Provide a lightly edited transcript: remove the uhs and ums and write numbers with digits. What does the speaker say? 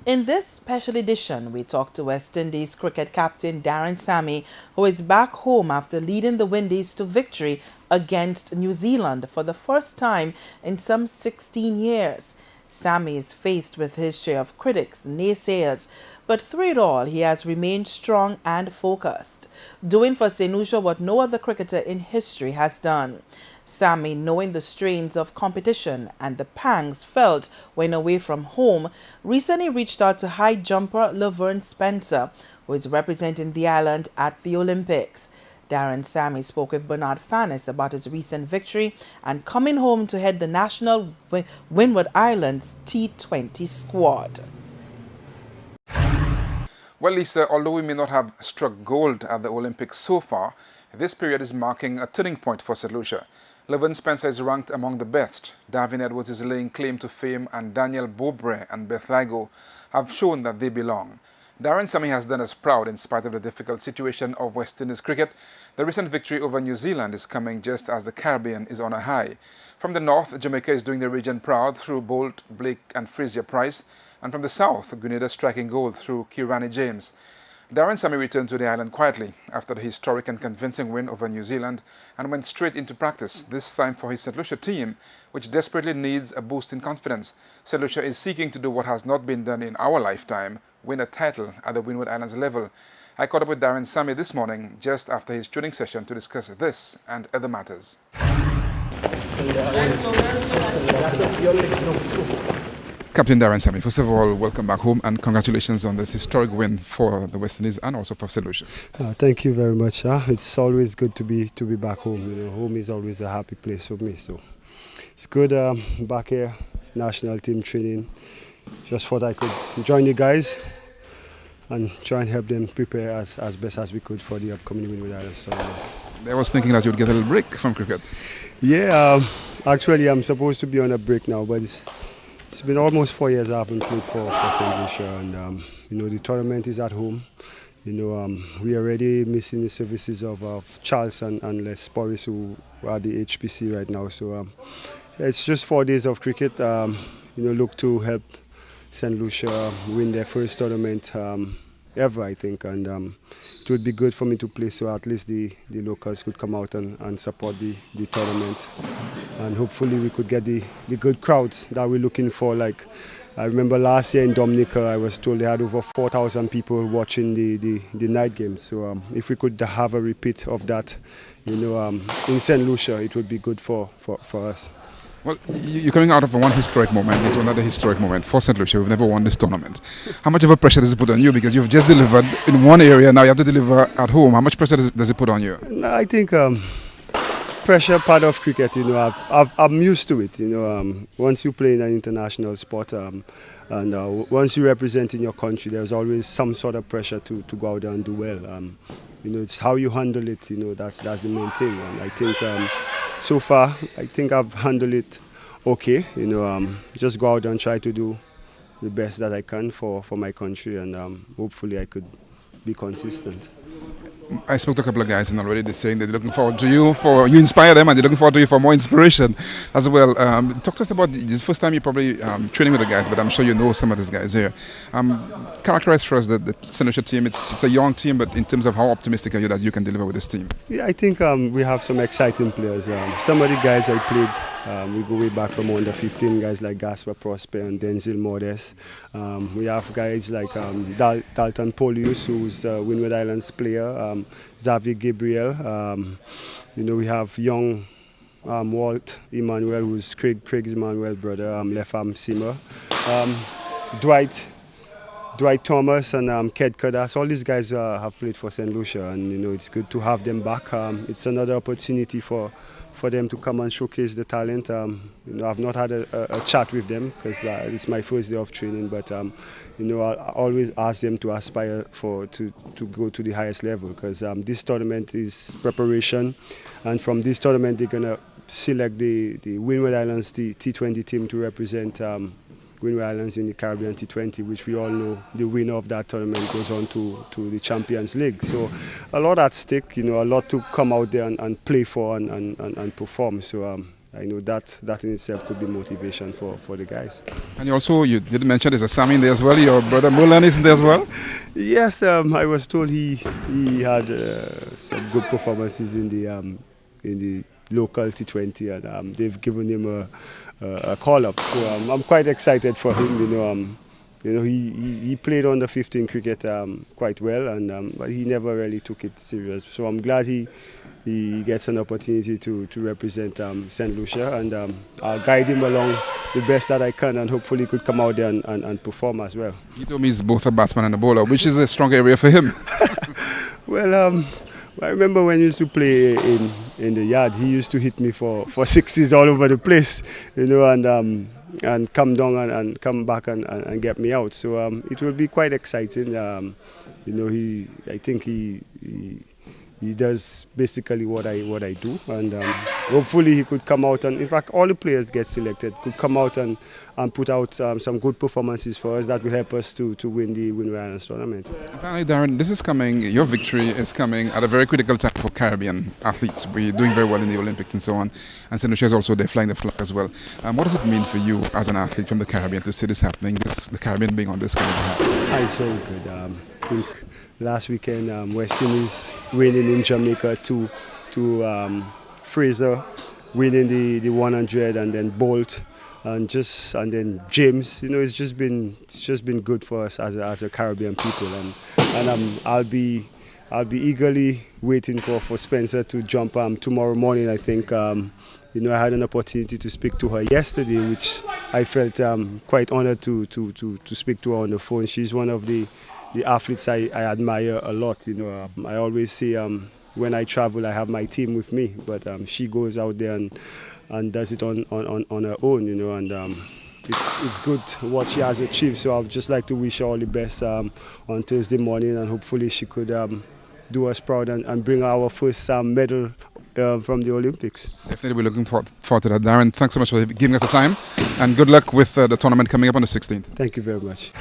In this special edition, we talk to West Indies cricket captain Darren Sammy, who is back home after leading the Windies to victory against New Zealand for the first time in some 16 years. Sammy is faced with his share of critics, naysayers, but through it all, he has remained strong and focused, doing for St. Lucia what no other cricketer in history has done. Sammy, knowing the strains of competition and the pangs felt when away from home, recently reached out to high jumper Laverne Spencer, who is representing the island at the Olympics. Darren Sammy spoke with Bernard Fannis about his recent victory and coming home to head the national Windward Islands T20 squad. Well, Lisa, although we may not have struck gold at the Olympics so far, this period is marking a turning point for St. Lucia. Laverne Spencer is ranked among the best. Darvin Edwards is laying claim to fame, and Daniel Bobre and Beth Igo have shown that they belong. Darren Sammy has done us proud in spite of the difficult situation of West Indies cricket. The recent victory over New Zealand is coming just as the Caribbean is on a high. From the north, Jamaica is doing the region proud through Bolt, Blake and Frazier Price. And from the south, Grenada striking gold through Kirani James. Darren Sammy returned to the island quietly after the historic and convincing win over New Zealand and went straight into practice, this time for his St. Lucia team, which desperately needs a boost in confidence. St. Lucia is seeking to do what has not been done in our lifetime, win a title at the Windward Islands level. I caught up with Darren Sammy this morning just after his training session to discuss this and other matters. Captain Darren Sammy, first of all, welcome back home and congratulations on this historic win for the West Indies and also for St. Lucia. Thank you very much. It's always good to be back home. You know, home is always a happy place for me. So it's good back here. It's national team training. Just thought I could join the guys and try and help them prepare as best as we could for the upcoming Windward Islands. So, I was thinking that you'd get a little break from cricket. Yeah, actually I'm supposed to be on a break now, but it's been almost 4 years I haven't played for St. Lucia, and you know, the tournament is at home. You know, we are already missing the services of Charles and Les Porris, who are at the HPC right now. So it's just 4 days of cricket. You know, look to help St. Lucia win their first tournament ever, I think, and it would be good for me to play, so at least the locals could come out and support the tournament, and hopefully we could get the good crowds that we're looking for. Like I remember last year in Dominica, I was told they had over 4,000 people watching the night games. So if we could have a repeat of that, you know, in St. Lucia, it would be good for us. Well, you're coming out of one historic moment into another historic moment for St. Lucia. We've never won this tournament. How much of a pressure does it put on you? Because you've just delivered in one area, now you have to deliver at home. How much pressure does it put on you? I think pressure part of cricket. You know, I'm used to it. You know, once you play in an international sport and once you represent in your country, there's always some sort of pressure to go out there and do well. You know, it's how you handle it. You know, that's the main thing. And I think so far, I think I've handled it okay. You know, just go out and try to do the best that I can for my country, and hopefully I could be consistent. I spoke to a couple of guys and already they're saying they're looking forward to you, you inspire them and they're looking forward to you for more inspiration as well. Talk to us about this first time you're probably training with the guys, but I'm sure you know some of these guys here. Characterize for us the St. Lucia team. It's a young team, but in terms of how optimistic are you that you can deliver with this team? Yeah, I think we have some exciting players. Some of the guys I played, we go way back from under 15, guys like Gaspar Prosper and Denzel Modest. We have guys like Dalton Polius, who's a Windward Islands player. Xavier Gabriel, you know, we have young Walt Emmanuel, who's Craig's Emmanuel brother, left arm seamer, Dwight Thomas and Ked Kadas. All these guys have played for St. Lucia, and you know, it's good to have them back. It's another opportunity for them to come and showcase the talent. You know, I've not had a chat with them because it's my first day of training, but you know, I always ask them to aspire to go to the highest level, because this tournament is preparation, and from this tournament they're gonna select the Windward Islands T20 team to represent Windward Islands in the Caribbean T20, which we all know the winner of that tournament goes on to the Champions League. So a lot at stake, you know, a lot to come out there and play for and perform. So I know that in itself could be motivation for the guys. And you didn't mention there's a Sammy in there as well. Your brother Mulan is in there as well. Yes, I was told he had some good performances in the local T20, and they've given him a call up. So I'm quite excited for him. He played under 15 cricket quite well, but he never really took it serious. So I'm glad he gets an opportunity to represent St. Lucia, and I'll guide him along the best that I can, and hopefully he could come out there and perform as well. He told me he's both a batsman and a bowler. Which is a strong area for him? Well, I remember when he used to play in the yard, he used to hit me for sixes all over the place, and come down and come back and get me out. So it will be quite exciting. I think he does basically what I do, and hopefully he could come out, and in fact all the players get selected could come out and put out some good performances for us that will help us to win the Windward Islands tournament. Finally, Darren, your victory is coming at a very critical time for Caribbean athletes. We're doing very well in the Olympics and so on, and St. Lucia is also there flying the flag as well. What does it mean for you as an athlete from the Caribbean to see this happening, the Caribbean being on this kind of happening? It's very good. I think last weekend West Indies winning in Jamaica to Fraser winning the 100, and then Bolt and then James. It's just been good for us as a Caribbean people, and I'll be eagerly waiting for Spencer to jump tomorrow morning. I think I had an opportunity to speak to her yesterday, which I felt quite honored to speak to her on the phone. She's one of the athletes I admire a lot. I always say when I travel I have my team with me, but she goes out there and does it on her own, and it's good what she has achieved. So I'd just like to wish her all the best on Thursday morning, and hopefully she could do us proud and bring our first medal from the Olympics. Definitely, we're looking forward to that. Darren, thanks so much for giving us the time, and good luck with the tournament coming up on the 16th. Thank you very much.